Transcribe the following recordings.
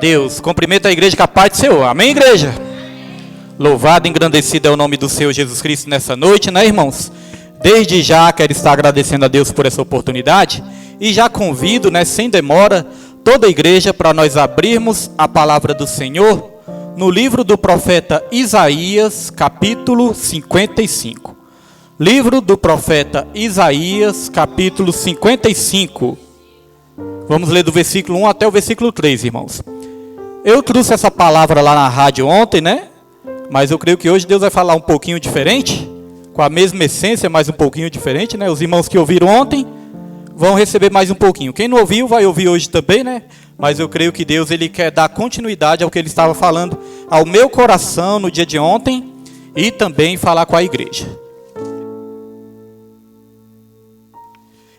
Deus, cumprimenta a igreja com a paz do Senhor. Amém, igreja? Louvado e engrandecido é o nome do Senhor Jesus Cristo nessa noite, né, irmãos? Desde já quero estar agradecendo a Deus por essa oportunidade e já convido, né, sem demora, toda a igreja para nós abrirmos a palavra do Senhor no livro do profeta Isaías, capítulo 55. Livro do profeta Isaías, capítulo 55. Vamos ler do versículo 1 até o versículo 3, irmãos. Eu trouxe essa palavra lá na rádio ontem, né? Mas eu creio que hoje Deus vai falar um pouquinho diferente, com a mesma essência, mas um pouquinho diferente, né? Os irmãos que ouviram ontem vão receber mais um pouquinho. Quem não ouviu, vai ouvir hoje também, né? Mas eu creio que Deus, Ele quer dar continuidade ao que Ele estava falando ao meu coração no dia de ontem e também falar com a igreja.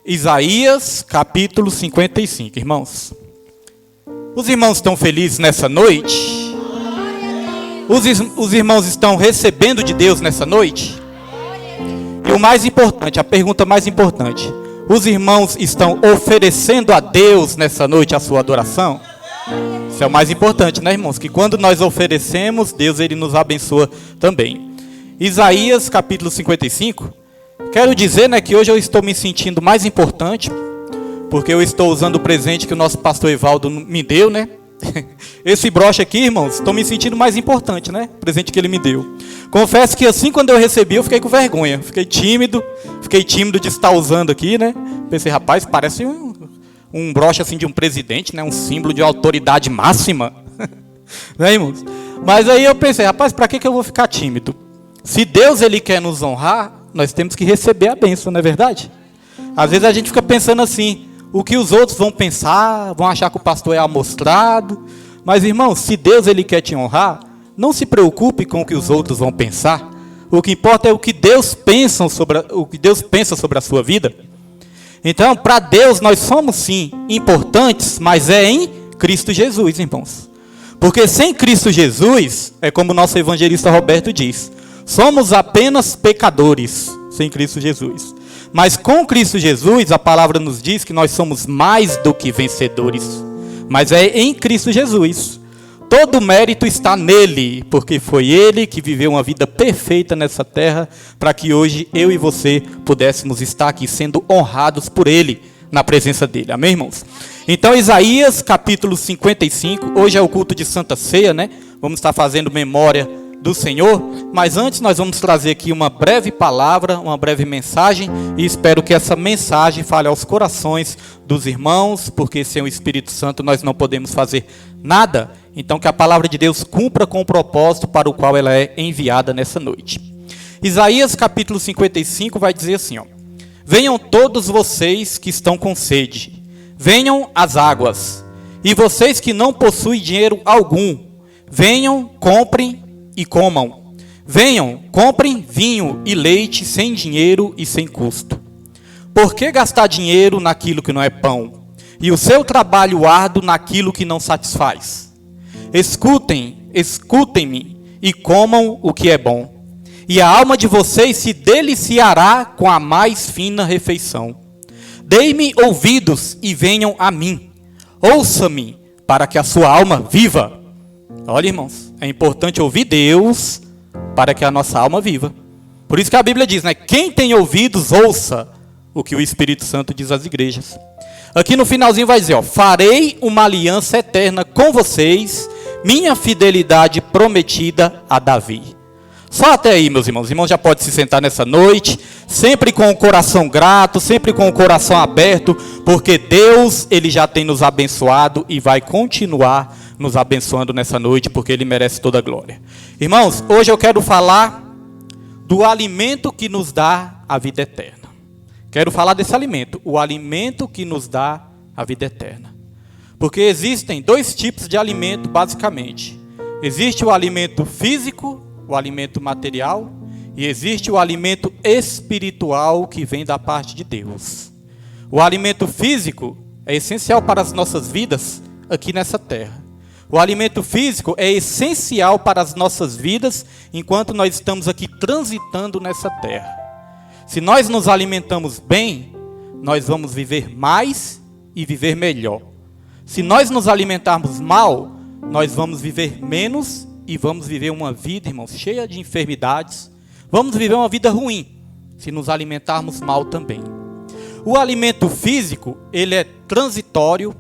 Isaías, capítulo 55, irmãos. Os irmãos estão felizes nessa noite? Os irmãos estão recebendo de Deus nessa noite? E o mais importante, a pergunta mais importante: os irmãos estão oferecendo a Deus nessa noite a sua adoração? Isso é o mais importante, né, irmãos? Que quando nós oferecemos, Deus, Ele nos abençoa também. Isaías, capítulo 55. Quero dizer, né, que hoje eu estou me sentindo mais importante, porque eu estou usando o presente que o nosso pastor Evaldo me deu, né? Esse broche aqui, irmãos, estou me sentindo mais importante, né? O presente que ele me deu. Confesso que assim, quando eu recebi, eu fiquei com vergonha. Fiquei tímido de estar usando aqui, né? Pensei, rapaz, parece um broche assim de um presidente, né? Um símbolo de autoridade máxima. Né, irmãos? Mas aí eu pensei, rapaz, para que eu vou ficar tímido? Se Deus, Ele quer nos honrar, nós temos que receber a bênção, não é verdade? Às vezes a gente fica pensando assim, o que os outros vão pensar, vão achar que o pastor é amostrado. Mas, irmão, se Deus, Ele quer te honrar, não se preocupe com o que os outros vão pensar. O que importa é o que Deus pensa sobre a sua vida. Então, para Deus, nós somos sim importantes, mas é em Cristo Jesus, irmãos. Porque sem Cristo Jesus, é como o nosso evangelista Roberto diz, somos apenas pecadores sem Cristo Jesus. Mas com Cristo Jesus, a palavra nos diz que nós somos mais do que vencedores. Mas é em Cristo Jesus. Todo o mérito está nele, porque foi Ele que viveu uma vida perfeita nessa terra, para que hoje eu e você pudéssemos estar aqui sendo honrados por Ele, na presença dEle. Amém, irmãos? Então, Isaías, capítulo 55, hoje é o culto de Santa Ceia, né? Vamos estar fazendo memória do Senhor, mas antes nós vamos trazer aqui uma breve palavra, uma breve mensagem, e espero que essa mensagem fale aos corações dos irmãos, porque sem o Espírito Santo nós não podemos fazer nada. Então que a palavra de Deus cumpra com o propósito para o qual ela é enviada nessa noite. Isaías capítulo 55 vai dizer assim, ó: venham todos vocês que estão com sede, venham às águas, e vocês que não possuem dinheiro algum, venham, comprem e comam. Venham, comprem vinho e leite sem dinheiro e sem custo. Por que gastar dinheiro naquilo que não é pão, e o seu trabalho árduo naquilo que não satisfaz? Escutem-me e comam o que é bom, e a alma de vocês se deliciará com a mais fina refeição. Dei-me ouvidos e venham a mim. Ouça-me, para que a sua alma viva. Olha, irmãos, é importante ouvir Deus para que a nossa alma viva. Por isso que a Bíblia diz, né? Quem tem ouvidos, ouça o que o Espírito Santo diz às igrejas. Aqui no finalzinho vai dizer, ó: farei uma aliança eterna com vocês, minha fidelidade prometida a Davi. Só até aí, meus irmãos. Os irmãos já podem se sentar nessa noite, sempre com o coração grato, sempre com o coração aberto, porque Deus, Ele já tem nos abençoado e vai continuar nos abençoando nessa noite, porque Ele merece toda a glória. Irmãos, hoje eu quero falar do alimento que nos dá a vida eterna. Quero falar desse alimento, o alimento que nos dá a vida eterna. Porque existem dois tipos de alimento, basicamente. Existe o alimento físico, o alimento material, e existe o alimento espiritual que vem da parte de Deus. O alimento físico é essencial para as nossas vidas aqui nessa terra. O alimento físico é essencial para as nossas vidas enquanto nós estamos aqui transitando nessa terra. Se nós nos alimentamos bem, nós vamos viver mais e viver melhor. Se nós nos alimentarmos mal, nós vamos viver menos e vamos viver uma vida, irmãos, cheia de enfermidades. Vamos viver uma vida ruim se nos alimentarmos mal também. O alimento físico, ele é transitório.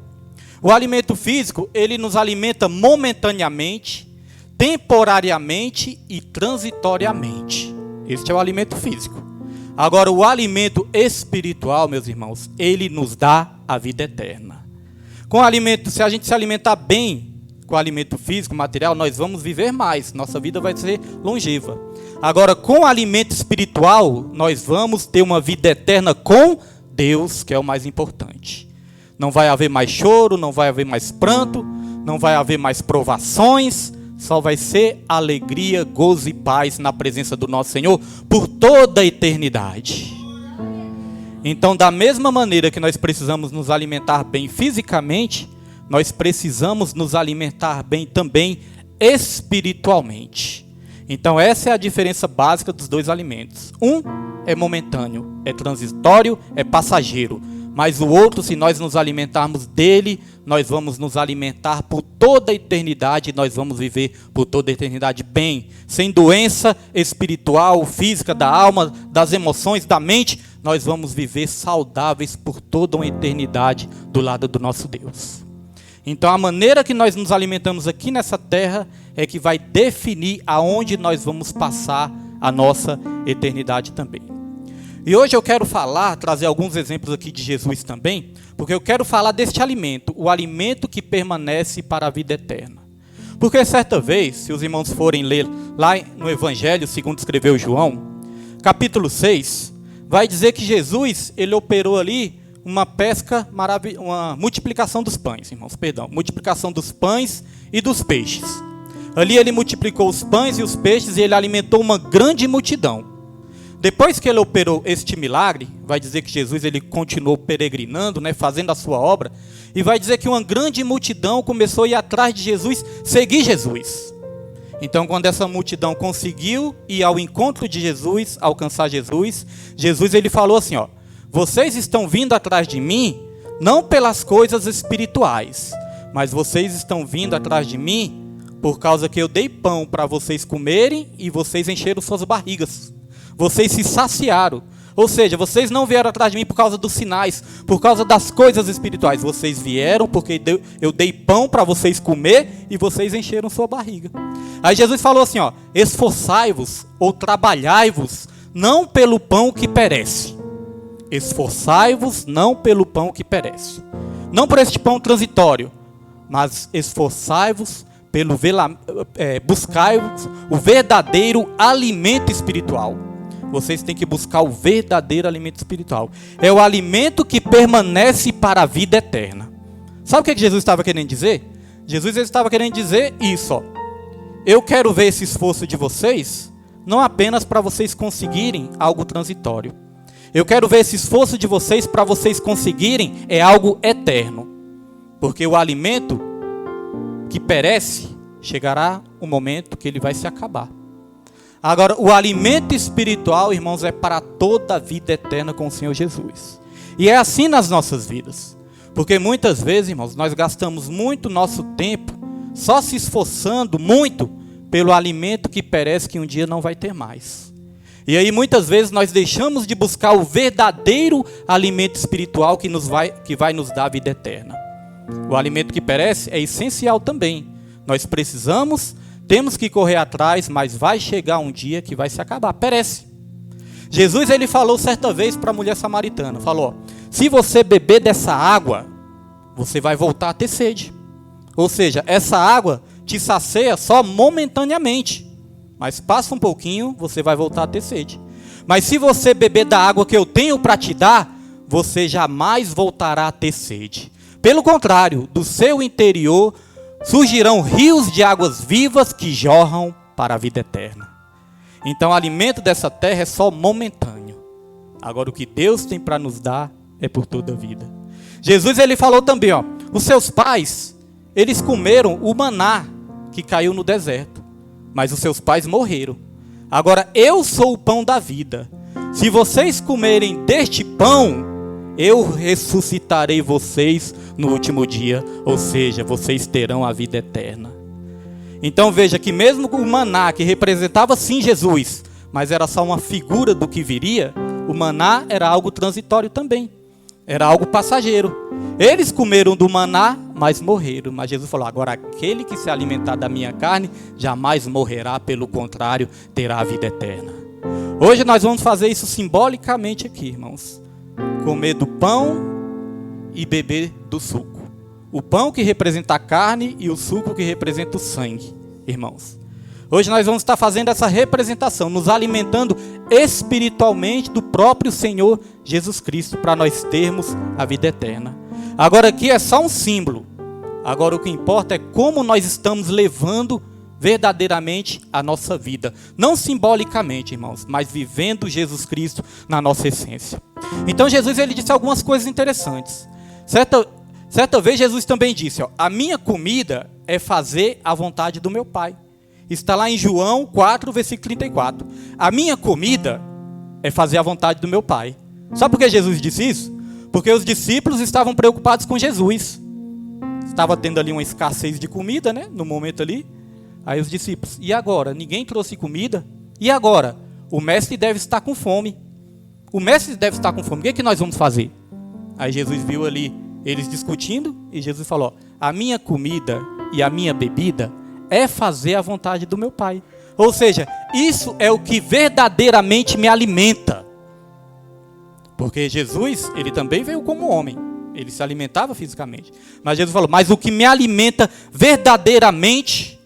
O alimento físico, ele nos alimenta momentaneamente, temporariamente e transitoriamente. Este é o alimento físico. Agora, o alimento espiritual, meus irmãos, ele nos dá a vida eterna. Com o alimento, se a gente se alimentar bem com o alimento físico, material, nós vamos viver mais. Nossa vida vai ser longeva. Agora, com o alimento espiritual, nós vamos ter uma vida eterna com Deus, que é o mais importante. Não vai haver mais choro, não vai haver mais pranto, não vai haver mais provações. Só vai ser alegria, gozo e paz na presença do nosso Senhor por toda a eternidade. Então, da mesma maneira que nós precisamos nos alimentar bem fisicamente, nós precisamos nos alimentar bem também espiritualmente. Então, essa é a diferença básica dos dois alimentos. Um é momentâneo, é transitório, é passageiro. Mas o outro, se nós nos alimentarmos dele, nós vamos nos alimentar por toda a eternidade, nós vamos viver por toda a eternidade bem, sem doença espiritual, física, da alma, das emoções, da mente, nós vamos viver saudáveis por toda uma eternidade do lado do nosso Deus. Então a maneira que nós nos alimentamos aqui nessa terra é que vai definir aonde nós vamos passar a nossa eternidade também. E hoje eu quero trazer alguns exemplos aqui de Jesus também, porque eu quero falar deste alimento, o alimento que permanece para a vida eterna. Porque certa vez, se os irmãos forem ler lá no Evangelho, segundo escreveu João, capítulo 6, vai dizer que Jesus, ele operou ali uma pesca maravilhosa, uma multiplicação dos pães, irmãos, multiplicação dos pães e dos peixes. Ali ele multiplicou os pães e os peixes e ele alimentou uma grande multidão. Depois que ele operou este milagre, vai dizer que Jesus ele continuou peregrinando, fazendo a sua obra, e vai dizer que uma grande multidão começou a ir atrás de Jesus, seguir Jesus. Então, quando essa multidão conseguiu ir ao encontro de Jesus, alcançar Jesus, Jesus ele falou assim, vocês estão vindo atrás de mim, não pelas coisas espirituais, mas vocês estão vindo atrás de mim por causa que eu dei pão para vocês comerem e vocês encheram suas barrigas. Vocês se saciaram. Ou seja, vocês não vieram atrás de mim por causa dos sinais, por causa das coisas espirituais. Vocês vieram porque eu dei pão para vocês comer e vocês encheram sua barriga. Aí Jesus falou assim, esforçai-vos ou trabalhai-vos não pelo pão que perece. Esforçai-vos não pelo pão que perece. Não por este pão transitório, mas esforçai-vos buscai-vos o verdadeiro alimento espiritual. Vocês têm que buscar o verdadeiro alimento espiritual. É o alimento que permanece para a vida eterna. Sabe o que Jesus estava querendo dizer? Jesus estava querendo dizer isso. Eu quero ver esse esforço de vocês, não apenas para vocês conseguirem algo transitório. Eu quero ver esse esforço de vocês para vocês conseguirem algo eterno. Porque o alimento que perece, chegará um momento que ele vai se acabar. Agora, o alimento espiritual, irmãos, é para toda a vida eterna com o Senhor Jesus. E é assim nas nossas vidas. Porque muitas vezes, irmãos, nós gastamos muito nosso tempo só se esforçando muito pelo alimento que perece, que um dia não vai ter mais. E aí muitas vezes nós deixamos de buscar o verdadeiro alimento espiritual que vai nos dar a vida eterna. O alimento que perece é essencial também. Nós temos que correr atrás, mas vai chegar um dia que vai se acabar, perece. Jesus ele falou certa vez para a mulher samaritana, falou, se você beber dessa água, você vai voltar a ter sede. Ou seja, essa água te sacia só momentaneamente, mas passa um pouquinho, você vai voltar a ter sede. Mas se você beber da água que eu tenho para te dar, você jamais voltará a ter sede. Pelo contrário, do seu interior surgirão rios de águas vivas que jorram para a vida eterna. Então o alimento dessa terra é só momentâneo. Agora o que Deus tem para nos dar é por toda a vida. Jesus ele falou também, os seus pais, eles comeram o maná que caiu no deserto, mas os seus pais morreram. Agora eu sou o pão da vida. Se vocês comerem deste pão, eu ressuscitarei vocês no último dia, ou seja, vocês terão a vida eterna. Então veja que mesmo o maná, que representava sim Jesus, mas era só uma figura do que viria, o maná era algo transitório também. Era algo passageiro. Eles comeram do maná, mas morreram. Mas Jesus falou, agora aquele que se alimentar da minha carne, jamais morrerá, pelo contrário, terá a vida eterna. Hoje nós vamos fazer isso simbolicamente aqui, irmãos. Comer do pão e beber do suco. O pão que representa a carne e o suco que representa o sangue, irmãos. Hoje nós vamos estar fazendo essa representação, nos alimentando espiritualmente do próprio Senhor Jesus Cristo, para nós termos a vida eterna. Agora aqui é só um símbolo. Agora o que importa é como nós estamos levando verdadeiramente a nossa vida. Não simbolicamente, irmãos, mas vivendo Jesus Cristo na nossa essência. Então Jesus ele disse algumas coisas interessantes. Certa vez Jesus também disse, a minha comida é fazer a vontade do meu Pai. Está lá em João 4, versículo 34. A minha comida é fazer a vontade do meu Pai. Sabe por que Jesus disse isso? Porque os discípulos estavam preocupados com Jesus. Estava tendo ali uma escassez de comida, né? No momento ali. Aí os discípulos, e agora? Ninguém trouxe comida? E agora? O mestre deve estar com fome. O mestre deve estar com fome. O que é que nós vamos fazer? Aí Jesus viu ali eles discutindo e Jesus falou, a minha comida e a minha bebida é fazer a vontade do meu Pai. Ou seja, isso é o que verdadeiramente me alimenta. Porque Jesus, ele também veio como homem. Ele se alimentava fisicamente. Mas Jesus falou, mas o que me alimenta verdadeiramente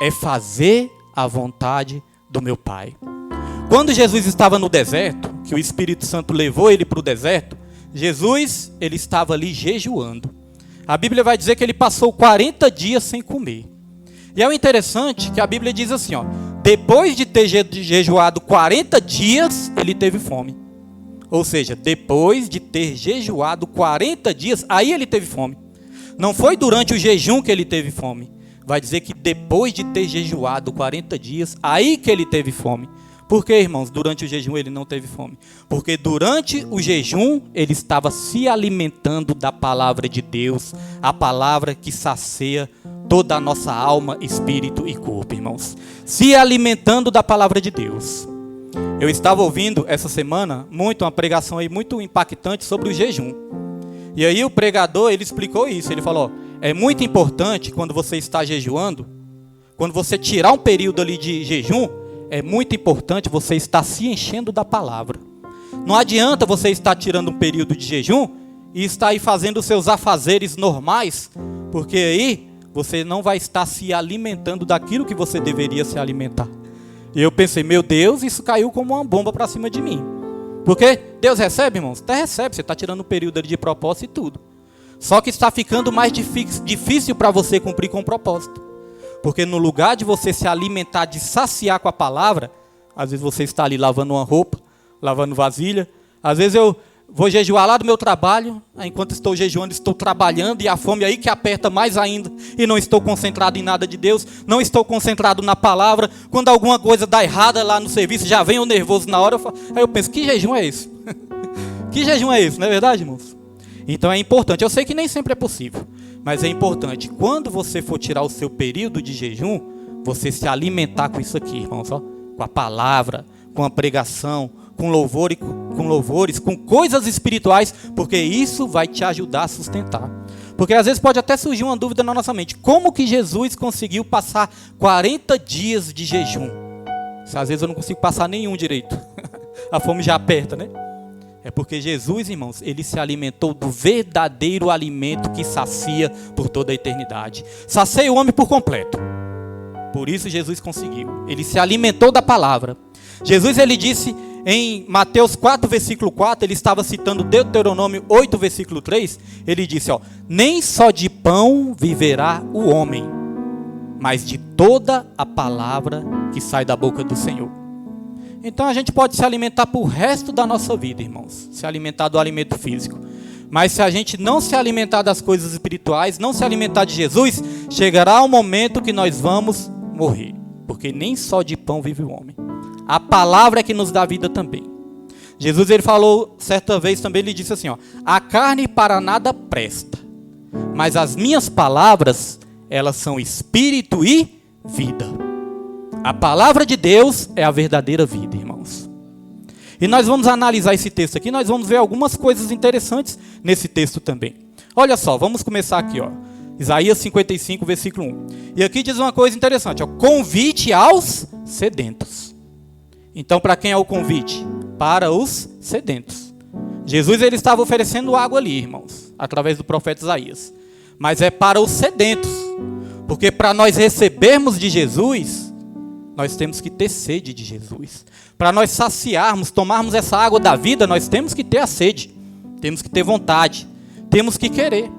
é fazer a vontade do meu Pai. Quando Jesus estava no deserto, que o Espírito Santo levou ele para o deserto, Jesus, ele estava ali jejuando. A Bíblia vai dizer que ele passou 40 dias sem comer. E é o interessante que a Bíblia diz assim, depois de ter jejuado 40 dias, ele teve fome. Ou seja, depois de ter jejuado 40 dias, aí ele teve fome. Não foi durante o jejum que ele teve fome. Vai dizer que depois de ter jejuado 40 dias, aí que ele teve fome. Por que, irmãos, durante o jejum ele não teve fome? Porque durante o jejum ele estava se alimentando da palavra de Deus, a palavra que sacia toda a nossa alma, espírito e corpo, irmãos. Se alimentando da palavra de Deus. Eu estava ouvindo essa semana uma pregação aí muito impactante sobre o jejum. E aí o pregador, ele explicou isso. Ele falou, é muito importante quando você está jejuando, quando você tirar um período ali de jejum, é muito importante você estar se enchendo da palavra. Não adianta você estar tirando um período de jejum e estar aí fazendo os seus afazeres normais, porque aí você não vai estar se alimentando daquilo que você deveria se alimentar. E eu pensei, meu Deus, isso caiu como uma bomba para cima de mim. Porque Deus recebe, irmãos? Até recebe, você está tirando um período ali de propósito e tudo. Só que está ficando mais difícil para você cumprir com o propósito. Porque no lugar de você se alimentar, de saciar com a palavra, às vezes você está ali lavando uma roupa, lavando vasilha. Às vezes eu vou jejuar lá do meu trabalho, enquanto estou jejuando, estou trabalhando, e a fome aí que aperta mais ainda, e não estou concentrado em nada de Deus, não estou concentrado na palavra. Quando alguma coisa dá errada lá no serviço, já vem o nervoso na hora, aí eu penso, que jejum é esse? Que jejum é esse, não é verdade, irmãos? Então é importante, eu sei que nem sempre é possível, mas é importante, quando você for tirar o seu período de jejum, você se alimentar com isso aqui, irmãos, com a palavra, com a pregação, com louvores, com coisas espirituais, porque isso vai te ajudar a sustentar. Porque às vezes pode até surgir uma dúvida na nossa mente, como que Jesus conseguiu passar 40 dias de jejum? Às vezes eu não consigo passar nenhum direito, a fome já aperta, né? É porque Jesus, irmãos, ele se alimentou do verdadeiro alimento que sacia por toda a eternidade. Sacia o homem por completo. Por isso Jesus conseguiu. Ele se alimentou da palavra. Jesus, ele disse em Mateus 4, versículo 4, ele estava citando Deuteronômio 8, versículo 3, ele disse, nem só de pão viverá o homem, mas de toda a palavra que sai da boca do Senhor. Então a gente pode se alimentar por resto da nossa vida, irmãos. Se alimentar do alimento físico. Mas se a gente não se alimentar das coisas espirituais, não se alimentar de Jesus, chegará o momento que nós vamos morrer. Porque nem só de pão vive o homem. A palavra é que nos dá vida também. Jesus, ele falou certa vez também, ele disse assim, a carne para nada presta, mas as minhas palavras, elas são espírito e vida. A palavra de Deus é a verdadeira vida, irmãos. E nós vamos analisar esse texto aqui, nós vamos ver algumas coisas interessantes nesse texto também. Olha só, vamos começar aqui, ó. Isaías 55, versículo 1. E aqui diz uma coisa interessante, ó. Convite aos sedentos. Então, para quem é o convite? Para os sedentos. Jesus ele estava oferecendo água ali, irmãos, através do profeta Isaías. Mas é para os sedentos. Porque para nós recebermos de Jesus, nós temos que ter sede de Jesus. Para nós saciarmos, tomarmos essa água da vida, nós temos que ter a sede. Temos que ter vontade. Temos que querer.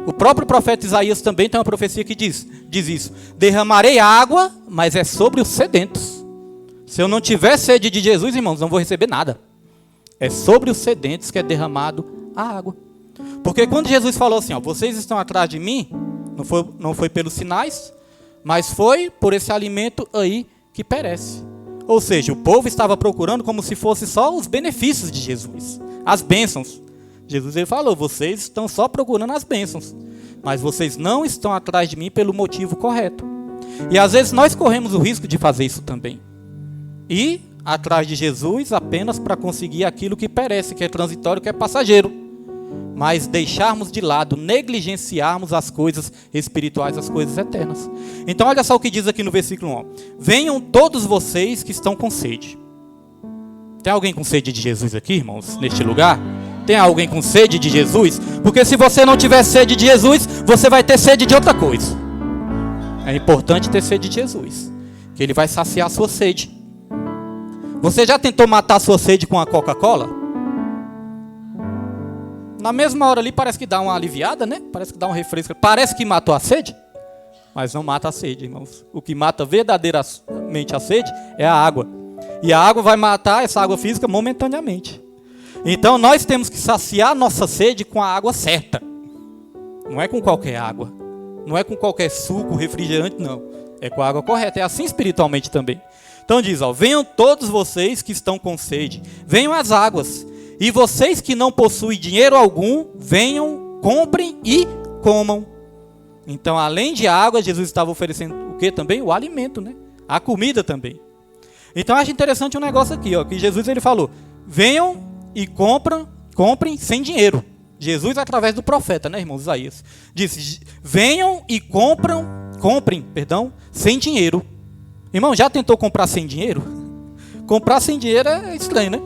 O próprio profeta Isaías também tem uma profecia que diz isso. Derramarei água, mas é sobre os sedentos. Se eu não tiver sede de Jesus, irmãos, não vou receber nada. É sobre os sedentos que é derramado a água. Porque quando Jesus falou assim, ó, vocês estão atrás de mim, não foi pelos sinais, mas foi por esse alimento aí que perece. Ou seja, o povo estava procurando como se fosse só os benefícios de Jesus, as bênçãos. Jesus ele falou, vocês estão só procurando as bênçãos, mas vocês não estão atrás de mim pelo motivo correto. E às vezes nós corremos o risco de fazer isso também. E atrás de Jesus apenas para conseguir aquilo que perece, que é transitório, que é passageiro. Mas deixarmos de lado, negligenciarmos as coisas espirituais, as coisas eternas. Então olha só o que diz aqui no versículo 1. Venham todos vocês que estão com sede. Tem alguém com sede de Jesus aqui, irmãos, neste lugar? Tem alguém com sede de Jesus? Porque se você não tiver sede de Jesus, você vai ter sede de outra coisa. É importante ter sede de Jesus, que Ele vai saciar a sua sede. Você já tentou matar a sua sede com a Coca-Cola? Na mesma hora ali parece que dá uma aliviada, né? Parece que dá um refresco. Parece que matou a sede, mas não mata a sede, irmãos. O que mata verdadeiramente a sede é a água. E a água vai matar essa água física momentaneamente. Então nós temos que saciar nossa sede com a água certa. Não é com qualquer água. Não é com qualquer suco, refrigerante, não. É com a água correta. É assim espiritualmente também. Então diz, ó, venham todos vocês que estão com sede, venham às águas. E vocês que não possuem dinheiro algum, venham, comprem e comam. Então, além de água, Jesus estava oferecendo o que também? O alimento, né? A comida também. Então, acho interessante um negócio aqui, ó, que Jesus ele falou, venham e comprem sem dinheiro. Jesus através do profeta, né, irmãos Isaías? Disse, venham e comprem, sem dinheiro. Irmão, já tentou comprar sem dinheiro? Comprar sem dinheiro é estranho, né?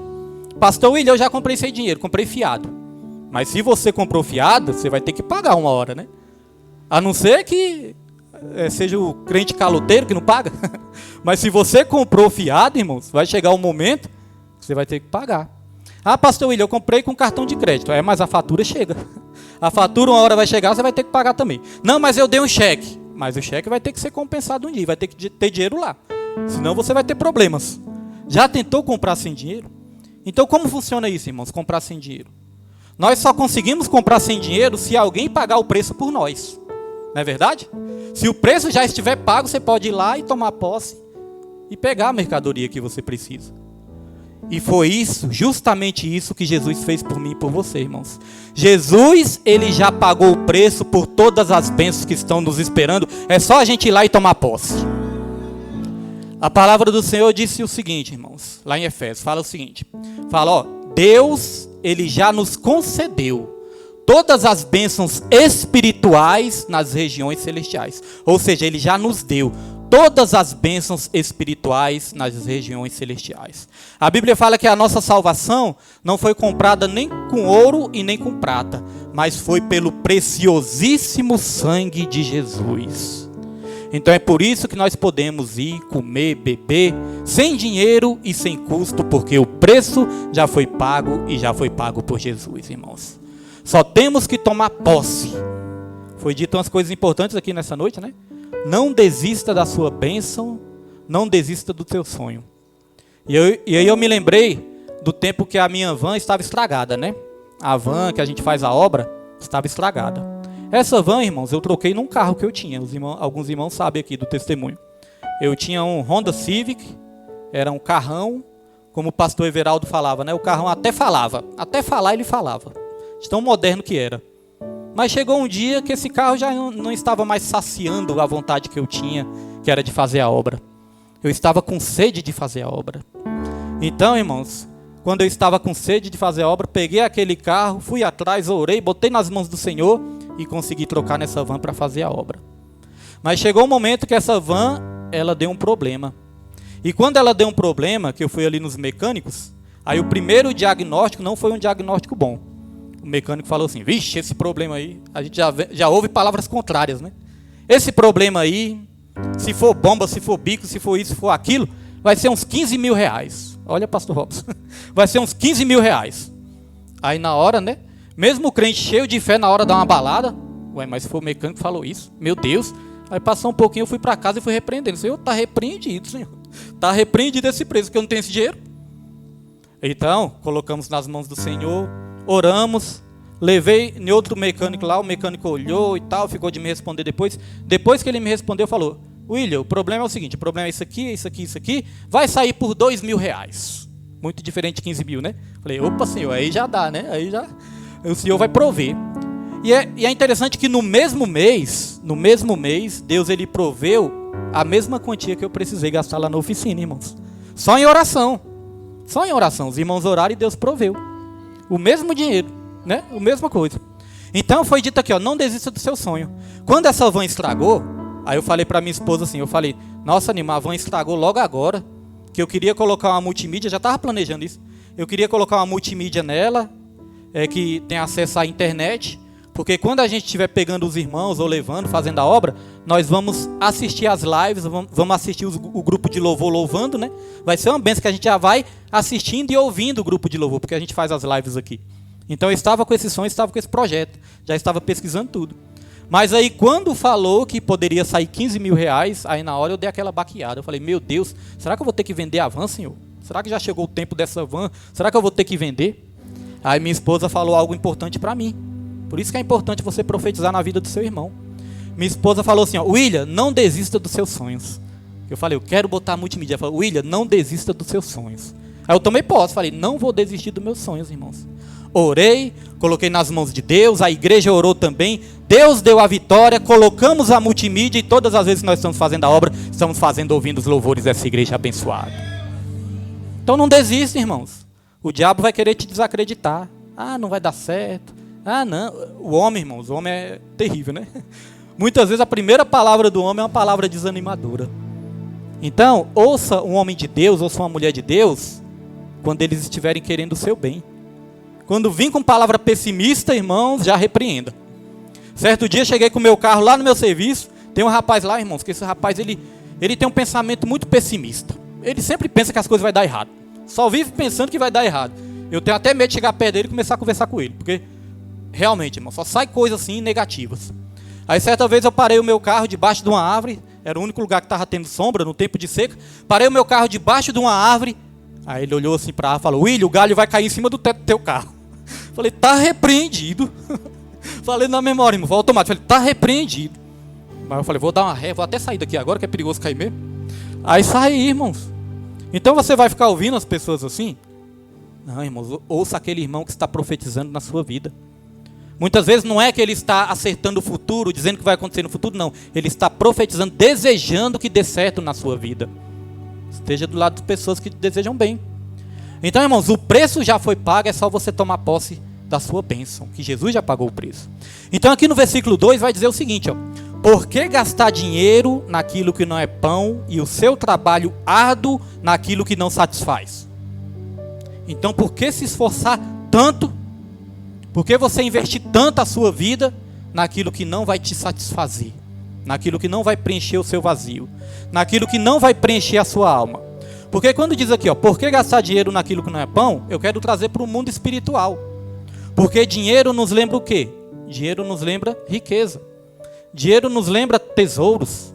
Pastor William, eu já comprei sem dinheiro, comprei fiado. Mas se você comprou fiado, você vai ter que pagar uma hora, né? A não ser que seja o crente caloteiro que não paga. Mas se você comprou fiado, irmãos, vai chegar um momento que você vai ter que pagar. Ah, pastor William, eu comprei com cartão de crédito. Mas a fatura chega. A fatura uma hora vai chegar, você vai ter que pagar também. Não, mas eu dei um cheque. Mas o cheque vai ter que ser compensado um dia, vai ter que ter dinheiro lá. Senão você vai ter problemas. Já tentou comprar sem dinheiro? Então como funciona isso, irmãos, comprar sem dinheiro? Nós só conseguimos comprar sem dinheiro se alguém pagar o preço por nós. Não é verdade? Se o preço já estiver pago, você pode ir lá e tomar posse e pegar a mercadoria que você precisa. E foi isso, justamente isso que Jesus fez por mim e por você, irmãos. Jesus, ele já pagou o preço por todas as bênçãos que estão nos esperando. É só a gente ir lá e tomar posse. A palavra do Senhor disse o seguinte, irmãos, lá em Efésios, fala o seguinte. Fala, ó, Deus, ele já nos concedeu todas as bênçãos espirituais nas regiões celestiais. Ou seja, ele já nos deu todas as bênçãos espirituais nas regiões celestiais. A Bíblia fala que a nossa salvação não foi comprada nem com ouro e nem com prata, mas foi pelo preciosíssimo sangue de Jesus. Então é por isso que nós podemos ir, comer, beber, sem dinheiro e sem custo, porque o preço já foi pago e já foi pago por Jesus, irmãos. Só temos que tomar posse. Foi dito umas coisas importantes aqui nessa noite, né? Não desista da sua bênção, não desista do teu sonho. E aí eu me lembrei do tempo que a minha van estava estragada, né? A van que a gente faz a obra estava estragada. Essa van, irmãos, eu troquei num carro que eu tinha. Alguns irmãos sabem aqui do testemunho. Eu tinha um Honda Civic, era um carrão, como o pastor Everaldo falava, né? O carrão até falava, até falar ele falava. De tão moderno que era. Mas chegou um dia que esse carro já não estava mais saciando a vontade que eu tinha, que era de fazer a obra. Eu estava com sede de fazer a obra. Então, irmãos, quando eu estava com sede de fazer a obra, peguei aquele carro, fui atrás, orei, botei nas mãos do Senhor e consegui trocar nessa van para fazer a obra. Mas chegou um momento que essa van, ela deu um problema. E quando ela deu um problema, que eu fui ali nos mecânicos, aí o primeiro diagnóstico não foi um diagnóstico bom. O mecânico falou assim, vixe, esse problema aí, a gente já ouve palavras contrárias, né? Esse problema aí, se for bomba, se for bico, se for isso, se for aquilo, vai ser uns 15 mil reais. Olha, pastor Robson, vai ser uns 15 mil reais. Aí na hora, né? Mesmo o crente cheio de fé, na hora dá uma balada. Ué, mas se for o mecânico que falou isso, meu Deus. Aí passou um pouquinho, eu fui para casa e fui repreendendo. Senhor, está repreendido, Senhor. Está repreendido esse preço, porque eu não tenho esse dinheiro. Então, colocamos nas mãos do Senhor, oramos, levei em outro mecânico lá, o mecânico olhou e tal, ficou de me responder depois. Depois que ele me respondeu, falou, William, o problema é o seguinte, o problema é isso aqui, isso aqui, isso aqui, vai sair por 2 mil reais. Muito diferente de 15 mil, né? Falei, opa, Senhor, aí já dá, né? Aí já, o Senhor vai prover. E é interessante que no mesmo mês, Deus ele proveu a mesma quantia que eu precisei gastar lá na oficina, irmãos. Só em oração. Só em oração. Os irmãos oraram e Deus proveu. O mesmo dinheiro, né? A mesma coisa. Então foi dito aqui, ó, não desista do seu sonho. Quando essa van estragou, aí eu falei para minha esposa assim, nossa, Nima, a van estragou logo agora, que eu queria colocar uma multimídia, já estava planejando isso. Eu queria colocar uma multimídia nela, que tem acesso à internet, porque quando a gente estiver pegando os irmãos ou levando, fazendo a obra, nós vamos assistir as lives, vamos assistir o grupo de louvor louvando, né? Vai ser uma bênção que a gente já vai assistindo e ouvindo o grupo de louvor, porque a gente faz as lives aqui. Então eu estava com esse sonho, estava com esse projeto, já estava pesquisando tudo. Mas aí quando falou que poderia sair 15 mil reais, aí na hora eu dei aquela baqueada. Eu falei, meu Deus, será que eu vou ter que vender a van, Senhor? Será que já chegou o tempo dessa van? Será que eu vou ter que vender? Aí minha esposa falou algo importante para mim. Por isso que é importante você profetizar na vida do seu irmão. Minha esposa falou assim, ó, William, não desista dos seus sonhos. Eu falei, eu quero botar multimídia. Ela falou, William, não desista dos seus sonhos. Aí eu tomei posse, falei, não vou desistir dos meus sonhos, irmãos. Orei, coloquei nas mãos de Deus, a igreja orou também, Deus deu a vitória, colocamos a multimídia e todas as vezes que nós estamos fazendo a obra, estamos ouvindo os louvores dessa igreja abençoada. Então não desista, irmãos. O diabo vai querer te desacreditar. Ah, não vai dar certo. Ah, não. O homem, irmãos, o homem é terrível, né? Muitas vezes a primeira palavra do homem é uma palavra desanimadora. Então, ouça um homem de Deus, ouça uma mulher de Deus, quando eles estiverem querendo o seu bem. Quando vim com palavra pessimista, irmãos, já repreenda. Certo dia, cheguei com o meu carro lá no meu serviço, tem um rapaz lá, irmãos, que esse rapaz, ele tem um pensamento muito pessimista. Ele sempre pensa que as coisas vão dar errado. Só vive pensando que vai dar errado. Eu tenho até medo de chegar perto dele e começar a conversar com ele, porque realmente, irmão, só sai coisas assim negativas. Aí certa vez eu parei o meu carro debaixo de uma árvore, era o único lugar que estava tendo sombra no tempo de seca. Parei o meu carro debaixo de uma árvore, aí ele olhou assim para a árvore e falou, William, o galho vai cair em cima do teto do teu carro. Falei, tá repreendido. Falei na memória, irmão, automático, falei, tá repreendido. Mas eu falei, vou dar uma ré, vou até sair daqui agora, que é perigoso cair mesmo. Aí saí, irmãos. Então você vai ficar ouvindo as pessoas assim? Não, irmãos, ouça aquele irmão que está profetizando na sua vida. Muitas vezes não é que ele está acertando o futuro, dizendo que vai acontecer no futuro, não. Ele está profetizando, desejando que dê certo na sua vida. Esteja do lado de pessoas que desejam bem. Então, irmãos, o preço já foi pago, é só você tomar posse da sua bênção, que Jesus já pagou o preço. Então aqui no versículo 2 vai dizer o seguinte, ó, por que gastar dinheiro naquilo que não é pão e o seu trabalho árduo naquilo que não satisfaz? Então por que se esforçar tanto? Por que você investir tanto a sua vida naquilo que não vai te satisfazer? Naquilo que não vai preencher o seu vazio? Naquilo que não vai preencher a sua alma? Porque quando diz aqui, ó, por que gastar dinheiro naquilo que não é pão? Eu quero trazer para o mundo espiritual. Porque dinheiro nos lembra o quê? Dinheiro nos lembra riqueza. Dinheiro nos lembra tesouros.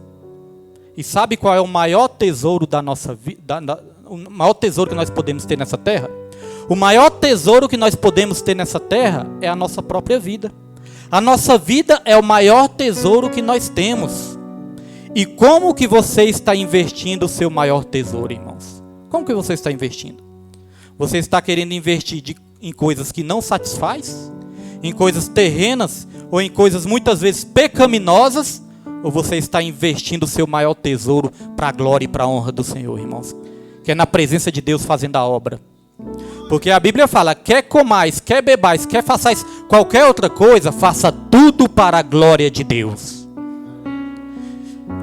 E sabe qual é o maior tesouro da nossa vida? O maior tesouro que nós podemos ter nessa terra? O maior tesouro que nós podemos ter nessa terra é a nossa própria vida. A nossa vida é o maior tesouro que nós temos. E como que você está investindo o seu maior tesouro, irmãos? Como que você está investindo? Você está querendo investir em coisas que não satisfaz? em coisas terrenas ou em coisas muitas vezes pecaminosas, ou você está investindo o seu maior tesouro para a glória e para a honra do Senhor, irmãos? Que é na presença de Deus fazendo a obra. Porque a Bíblia fala, quer comais, quer bebais, quer façais qualquer outra coisa, faça tudo para a glória de Deus.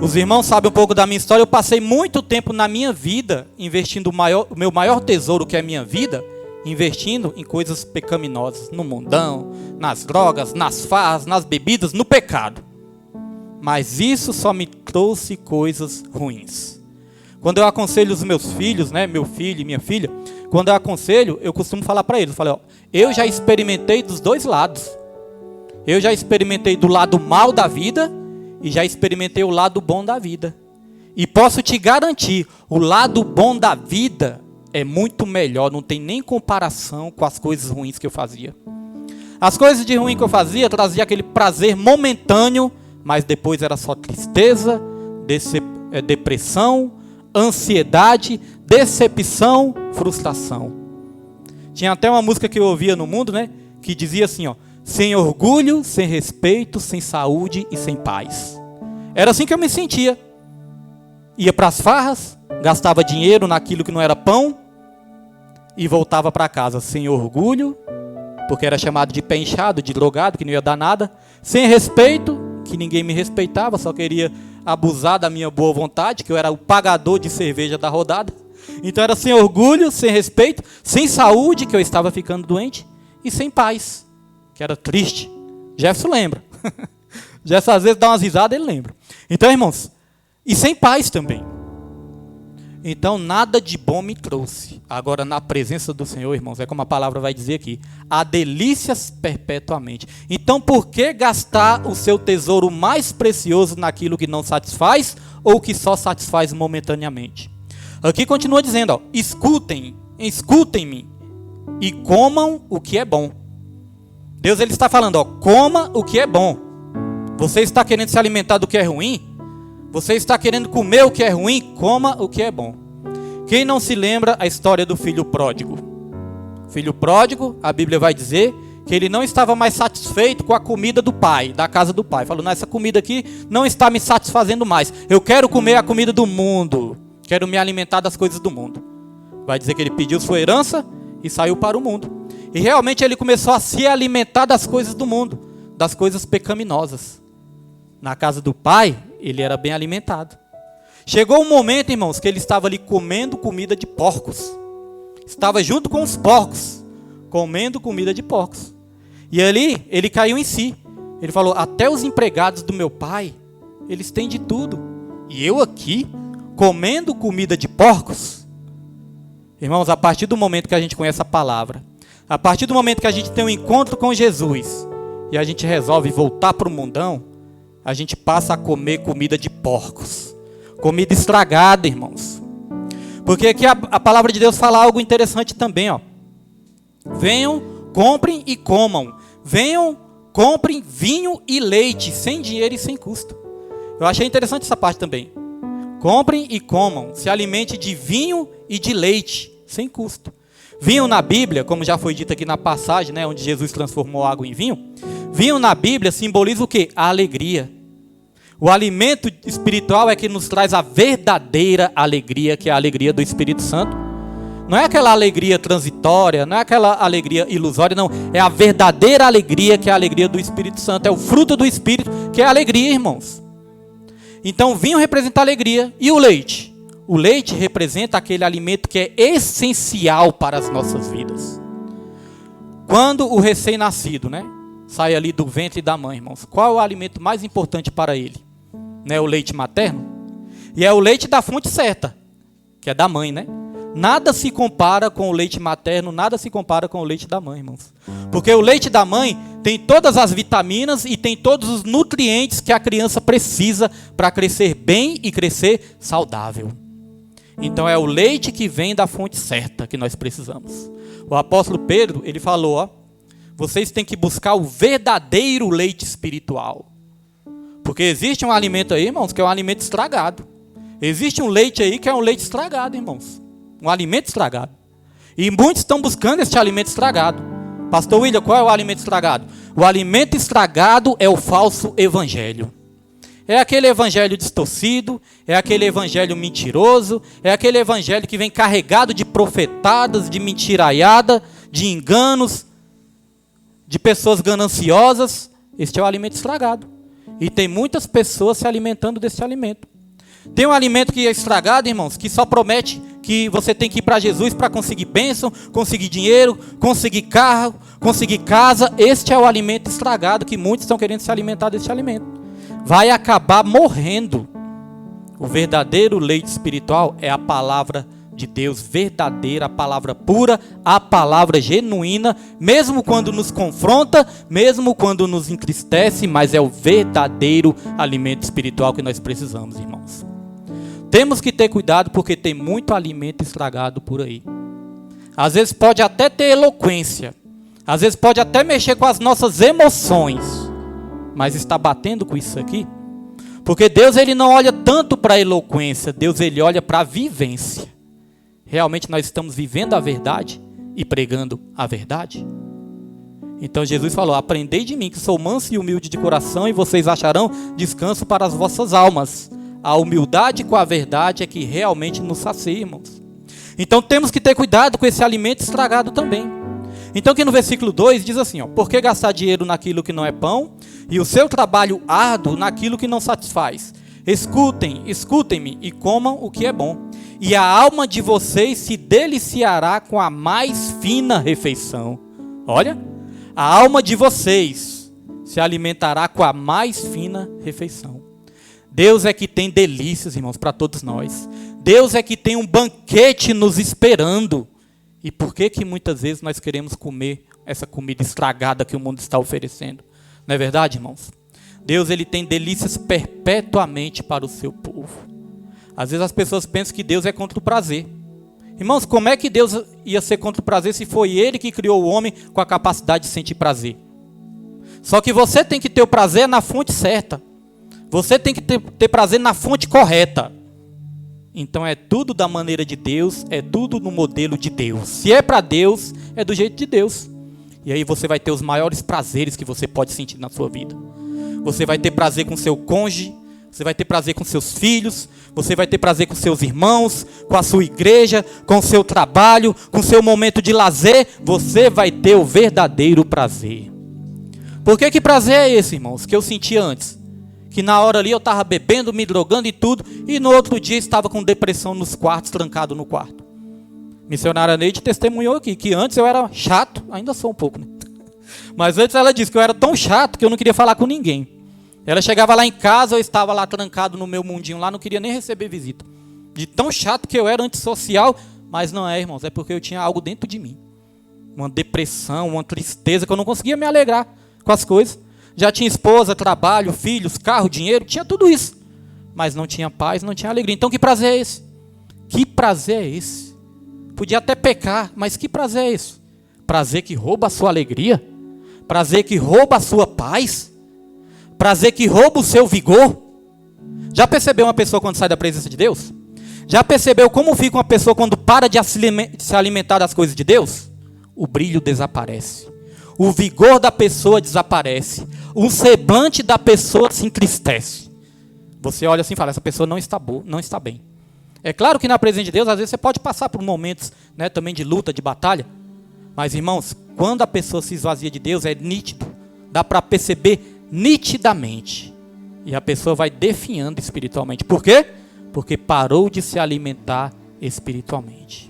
Os irmãos sabem um pouco da minha história. Eu passei muito tempo na minha vida investindo o meu maior tesouro, que é a minha vida, investindo em coisas pecaminosas, no mundão, nas drogas, nas farras, nas bebidas, no pecado. Mas isso só me trouxe coisas ruins. Quando eu aconselho os meus filhos, né, meu filho e minha filha, quando eu aconselho, eu costumo falar para eles, eu já experimentei dos dois lados. Eu já experimentei do lado mal da vida e já experimentei o lado bom da vida. E posso te garantir, o lado bom da vida é muito melhor, não tem nem comparação com as coisas ruins que eu fazia. As coisas de ruim que eu fazia trazia aquele prazer momentâneo, mas depois era só tristeza, depressão, ansiedade, decepção, frustração. Tinha até uma música que eu ouvia no mundo, né, que dizia assim, sem orgulho, sem respeito, sem saúde e sem paz. Era assim que eu me sentia. Ia para as farras, gastava dinheiro naquilo que não era pão e voltava para casa sem orgulho, porque era chamado de pé inchado, de drogado, que não ia dar nada, sem respeito, que ninguém me respeitava, só queria abusar da minha boa vontade, que eu era o pagador de cerveja da rodada. Então era sem orgulho, sem respeito, sem saúde, que eu estava ficando doente, e sem paz, que era triste. Jefferson lembra. Jefferson às vezes dá umas risadas, ele lembra. Então, irmãos, e sem paz também. Então nada de bom me trouxe. Agora na presença do Senhor, irmãos, é como a palavra vai dizer aqui, há delícias perpetuamente. Então por que gastar o seu tesouro mais precioso naquilo que não satisfaz ou que só satisfaz momentaneamente? Aqui continua dizendo, escutem-me e comam o que é bom. Deus ele está falando, coma o que é bom. Você está querendo se alimentar do que é ruim? Você está querendo comer o que é ruim? Coma o que é bom. Quem não se lembra a história do filho pródigo? Filho pródigo, a Bíblia vai dizer que ele não estava mais satisfeito com a comida do pai, da casa do pai. Falou, essa comida aqui não está me satisfazendo mais. Eu quero comer a comida do mundo. Quero me alimentar das coisas do mundo. Vai dizer que ele pediu sua herança e saiu para o mundo. E realmente ele começou a se alimentar das coisas do mundo, das coisas pecaminosas. Na casa do pai, ele era bem alimentado. Chegou um momento, irmãos, que ele estava ali comendo comida de porcos. Estava junto com os porcos, comendo comida de porcos. E ali, ele caiu em si. Ele falou, até os empregados do meu pai, eles têm de tudo. E eu aqui, comendo comida de porcos? Irmãos, a partir do momento que a gente conhece a palavra, a partir do momento que a gente tem um encontro com Jesus, e a gente resolve voltar para o mundão, a gente passa a comer comida de porcos. Comida estragada, irmãos. Porque aqui a palavra de Deus fala algo interessante também. Venham, comprem e comam. Venham, comprem vinho e leite, sem dinheiro e sem custo. Eu achei interessante essa parte também. Comprem e comam. Se alimente de vinho e de leite, sem custo. Vinho na Bíblia, como já foi dito aqui na passagem, né, onde Jesus transformou água em vinho. Vinho na Bíblia simboliza o quê? A alegria. O alimento espiritual é que nos traz a verdadeira alegria, que é a alegria do Espírito Santo. Não é aquela alegria transitória, não é aquela alegria ilusória, não. É a verdadeira alegria, que é a alegria do Espírito Santo. É o fruto do Espírito, que é a alegria, irmãos. Então o vinho representa a alegria. E o leite? O leite representa aquele alimento que é essencial para as nossas vidas. Quando o recém-nascido, né, sai ali do ventre da mãe, irmãos, qual é o alimento mais importante para ele? Não é o leite materno? E é o leite da fonte certa, que é da mãe, né? Nada se compara com o leite materno, nada se compara com o leite da mãe, irmãos. Porque o leite da mãe tem todas as vitaminas e tem todos os nutrientes que a criança precisa para crescer bem e crescer saudável. Então é o leite que vem da fonte certa que nós precisamos. O apóstolo Pedro, ele falou, vocês têm que buscar o verdadeiro leite espiritual. Porque existe um alimento aí, irmãos, que é um alimento estragado. Existe um leite aí que é um leite estragado, irmãos. Um alimento estragado. E muitos estão buscando esse alimento estragado. Pastor William, qual é o alimento estragado? O alimento estragado é o falso evangelho. É aquele evangelho distorcido, é aquele evangelho mentiroso, é aquele evangelho que vem carregado de profetadas, de mentiraiada, de enganos, de pessoas gananciosas. Este é o alimento estragado. E tem muitas pessoas se alimentando desse alimento. Tem um alimento que é estragado, irmãos, que só promete que você tem que ir para Jesus para conseguir bênção, conseguir dinheiro, conseguir carro, conseguir casa. Este é o alimento estragado que muitos estão querendo se alimentar desse alimento. Vai acabar morrendo. O verdadeiro leite espiritual é a palavra de Deus verdadeira, a palavra pura, a palavra genuína, mesmo quando nos confronta, mesmo quando nos entristece, mas é o verdadeiro alimento espiritual que nós precisamos, irmãos. Temos que ter cuidado porque tem muito alimento estragado por aí. Às vezes pode até ter eloquência, às vezes pode até mexer com as nossas emoções, mas está batendo com isso aqui? Porque Deus ele não olha tanto para a eloquência, Deus ele olha para a vivência. Realmente nós estamos vivendo a verdade e pregando a verdade? Então Jesus falou: aprendei de mim que sou manso e humilde de coração e vocês acharão descanso para as vossas almas. A humildade com a verdade é que realmente nos sacia, irmãos. Então temos que ter cuidado com esse alimento estragado também. Então aqui no versículo 2 diz assim, ó: por que gastar dinheiro naquilo que não é pão e o seu trabalho árduo naquilo que não satisfaz? Escutem-me e comam o que é bom, e a alma de vocês se deliciará com a mais fina refeição. Olha, a alma de vocês se alimentará com a mais fina refeição. Deus é que tem delícias, irmãos, para todos nós. Deus é que tem um banquete nos esperando. E por que muitas vezes nós queremos comer essa comida estragada que o mundo está oferecendo? Não é verdade, irmãos? Deus ele tem delícias perpetuamente para o seu povo. Às vezes as pessoas pensam que Deus é contra o prazer. Irmãos, como é que Deus ia ser contra o prazer se foi Ele que criou o homem com a capacidade de sentir prazer? Só que você tem que ter o prazer na fonte certa. Você tem que ter prazer na fonte correta. Então é tudo da maneira de Deus, é tudo no modelo de Deus. Se é para Deus, é do jeito de Deus. E aí você vai ter os maiores prazeres que você pode sentir na sua vida. Você vai ter prazer com seu cônjuge, você vai ter prazer com seus filhos, você vai ter prazer com seus irmãos, com a sua igreja, com o seu trabalho, com o seu momento de lazer. Você vai ter o verdadeiro prazer. Por que prazer é esse, irmãos, que eu senti antes? Que na hora ali eu estava bebendo, me drogando e tudo, e no outro dia estava com depressão nos quartos, trancado no quarto. Missionária Neide testemunhou aqui, que antes eu era chato, ainda sou um pouco, né? Mas antes ela disse que eu era tão chato que eu não queria falar com ninguém. Ela chegava lá em casa, eu estava lá trancado no meu mundinho lá, não queria nem receber visita. De tão chato que eu era, antissocial, mas não é, irmãos, é porque eu tinha algo dentro de mim. Uma depressão, uma tristeza, que eu não conseguia me alegrar com as coisas. Já tinha esposa, trabalho, filhos, carro, dinheiro, tinha tudo isso. Mas não tinha paz, não tinha alegria. Então que prazer é esse? Que prazer é esse? Podia até pecar, mas que prazer é esse? Prazer que rouba a sua alegria? Prazer que rouba a sua paz? Prazer que rouba o seu vigor? Já percebeu uma pessoa quando sai da presença de Deus? Já percebeu como fica uma pessoa quando para de se alimentar das coisas de Deus? O brilho desaparece. O vigor da pessoa desaparece. O semblante da pessoa se entristece. Você olha assim e fala: essa pessoa não está boa, não está bem. É claro que na presença de Deus, às vezes você pode passar por momentos, né, também de luta, de batalha. Mas, irmãos, quando a pessoa se esvazia de Deus, é nítido. Dá para perceber nitidamente. E a pessoa vai definhando espiritualmente. Por quê? Porque parou de se alimentar espiritualmente.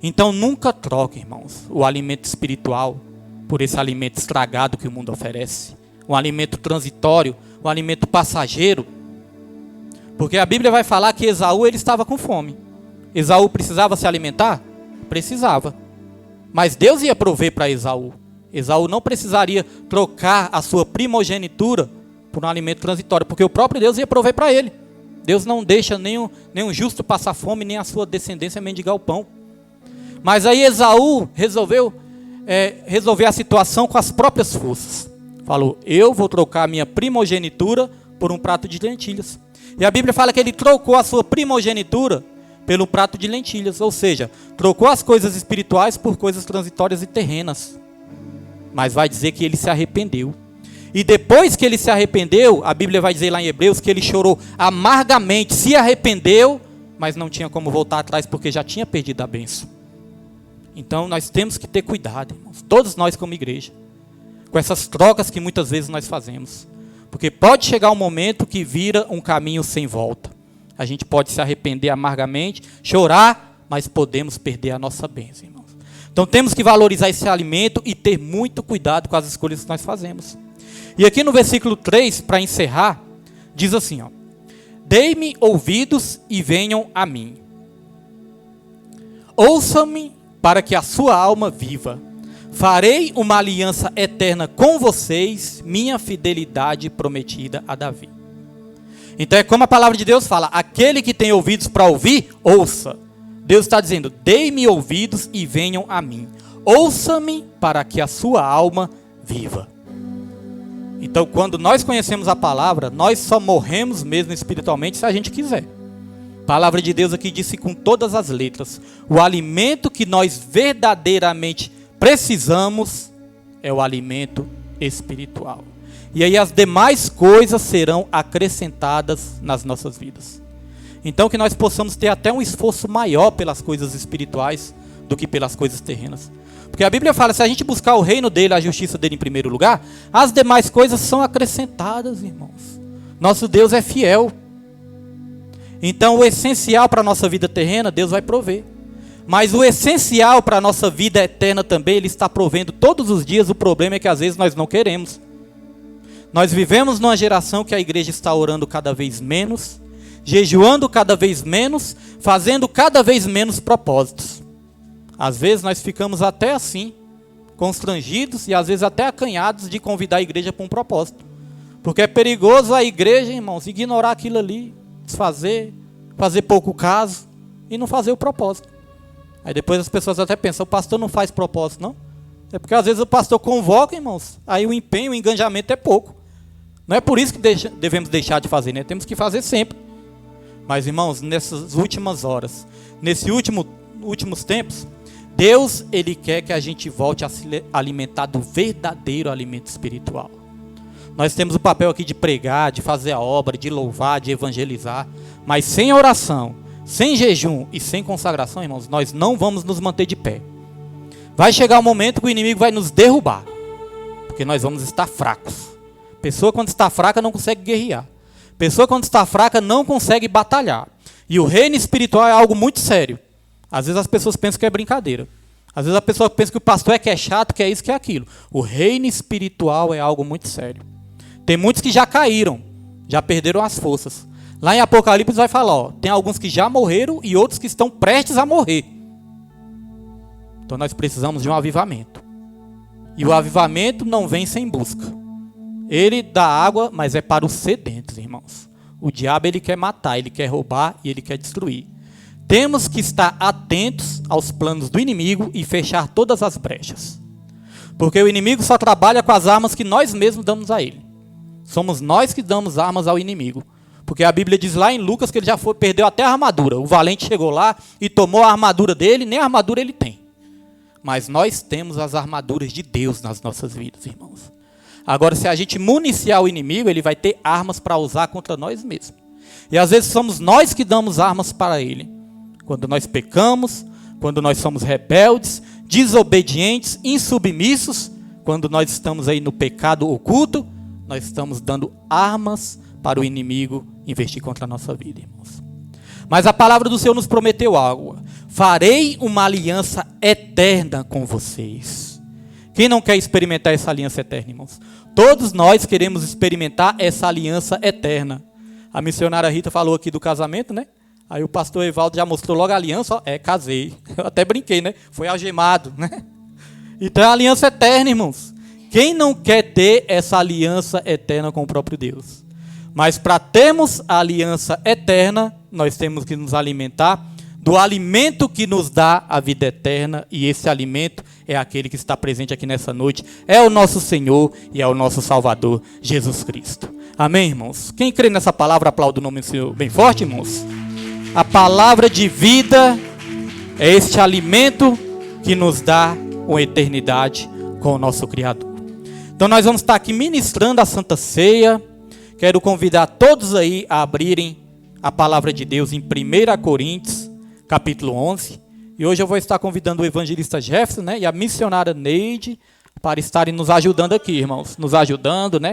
Então nunca troque, irmãos, o alimento espiritual por esse alimento estragado que o mundo oferece. Um alimento transitório, um alimento passageiro. Porque a Bíblia vai falar que Esaú ele estava com fome. Esaú precisava se alimentar? Precisava. Mas Deus ia prover para Esaú. Esaú não precisaria trocar a sua primogenitura por um alimento transitório, porque o próprio Deus ia prover para ele. Deus não deixa nenhum justo passar fome, nem a sua descendência mendigar o pão. Mas aí Esaú resolveu resolver a situação com as próprias forças. Falou: eu vou trocar a minha primogenitura por um prato de lentilhas. E a Bíblia fala que ele trocou a sua primogenitura pelo prato de lentilhas. Ou seja, trocou as coisas espirituais por coisas transitórias e terrenas. Mas vai dizer que ele se arrependeu. E depois que ele se arrependeu, a Bíblia vai dizer lá em Hebreus que ele chorou amargamente, se arrependeu, mas não tinha como voltar atrás porque já tinha perdido a bênção. Então nós temos que ter cuidado, irmãos, todos nós como igreja, com essas trocas que muitas vezes nós fazemos. Porque pode chegar um momento que vira um caminho sem volta. A gente pode se arrepender amargamente, chorar, mas podemos perder a nossa bênção, irmãos. Então temos que valorizar esse alimento e ter muito cuidado com as escolhas que nós fazemos. E aqui no versículo 3, para encerrar, diz assim, ó: dei-me ouvidos e venham a mim. Ouçam-me para que a sua alma viva. Farei uma aliança eterna com vocês, minha fidelidade prometida a Davi. Então é como a palavra de Deus fala: aquele que tem ouvidos para ouvir, ouça. Deus está dizendo: dei-me ouvidos e venham a mim. Ouça-me para que a sua alma viva. Então quando nós conhecemos a palavra, nós só morremos mesmo espiritualmente se a gente quiser. A palavra de Deus aqui disse com todas as letras: o alimento que nós verdadeiramente precisamos é o alimento espiritual. E aí as demais coisas serão acrescentadas nas nossas vidas. Então que nós possamos ter até um esforço maior pelas coisas espirituais do que pelas coisas terrenas. Porque a Bíblia fala, se a gente buscar o reino dele, a justiça dele em primeiro lugar, as demais coisas são acrescentadas, irmãos. Nosso Deus é fiel. Então o essencial para a nossa vida terrena, Deus vai prover. Mas o essencial para a nossa vida eterna também, Ele está provendo todos os dias. O problema é que às vezes nós não queremos. Nós vivemos numa geração que a igreja está orando cada vez menos, jejuando cada vez menos, fazendo cada vez menos propósitos. Às vezes nós ficamos até assim, constrangidos e às vezes até acanhados de convidar a igreja para um propósito. Porque é perigoso a igreja, irmãos, ignorar aquilo ali, desfazer, fazer pouco caso e não fazer o propósito. Aí depois as pessoas até pensam: o pastor não faz propósito, não? É porque às vezes o pastor convoca, irmãos, aí o empenho, o engajamento é pouco. Não é por isso que devemos deixar de fazer, né? Temos que fazer sempre. Mas, irmãos, nessas últimas horas, nesses últimos tempos, Deus, Ele quer que a gente volte a se alimentar do verdadeiro alimento espiritual. Nós temos o papel aqui de pregar, de fazer a obra, de louvar, de evangelizar, mas sem oração, sem jejum e sem consagração, irmãos, nós não vamos nos manter de pé. Vai chegar um momento que o inimigo vai nos derrubar, porque nós vamos estar fracos. Pessoa quando está fraca não consegue guerrear. Pessoa quando está fraca não consegue batalhar. E o reino espiritual é algo muito sério. Às vezes as pessoas pensam que é brincadeira. Às vezes a pessoa pensa que o pastor é chato, que é isso, que é aquilo. O reino espiritual é algo muito sério. Tem muitos que já caíram, já perderam as forças. Lá em Apocalipse vai falar, ó, tem alguns que já morreram e outros que estão prestes a morrer. Então nós precisamos de um avivamento. E o avivamento não vem sem busca. Ele dá água, mas é para os sedentos, irmãos. O diabo, ele quer matar, ele quer roubar e ele quer destruir. Temos que estar atentos aos planos do inimigo e fechar todas as brechas. Porque o inimigo só trabalha com as armas que nós mesmos damos a ele. Somos nós que damos armas ao inimigo. Porque a Bíblia diz lá em Lucas que ele já perdeu até a armadura. O valente chegou lá e tomou a armadura dele, nem a armadura ele tem. Mas nós temos as armaduras de Deus nas nossas vidas, irmãos. Agora, se a gente municiar o inimigo, ele vai ter armas para usar contra nós mesmos. E às vezes somos nós que damos armas para ele. Quando nós pecamos, quando nós somos rebeldes, desobedientes, insubmissos, quando nós estamos aí no pecado oculto, nós estamos dando armas para o inimigo investir contra a nossa vida, irmãos. Mas a palavra do Senhor nos prometeu algo. Farei uma aliança eterna com vocês. Quem não quer experimentar essa aliança eterna, irmãos? Todos nós queremos experimentar essa aliança eterna. A missionária Rita falou aqui do casamento, né? Aí o pastor Evaldo já mostrou logo a aliança. Ó, casei. Eu até brinquei, né? Foi algemado, né? Então é a aliança eterna, irmãos. Quem não quer ter essa aliança eterna com o próprio Deus? Mas para termos a aliança eterna, nós temos que nos alimentar do alimento que nos dá a vida eterna. E esse alimento é aquele que está presente aqui nessa noite. É o nosso Senhor e é o nosso Salvador, Jesus Cristo. Amém, irmãos? Quem crê nessa palavra, aplauda o nome do Senhor bem forte, irmãos. A palavra de vida é este alimento que nos dá uma eternidade com o nosso Criador. Então nós vamos estar aqui ministrando a Santa Ceia. Quero convidar todos aí a abrirem a palavra de Deus em 1 Coríntios, capítulo 11. E hoje eu vou estar convidando o evangelista Jefferson, né, e a missionária Neide para estarem nos ajudando aqui, irmãos. Nos ajudando, né?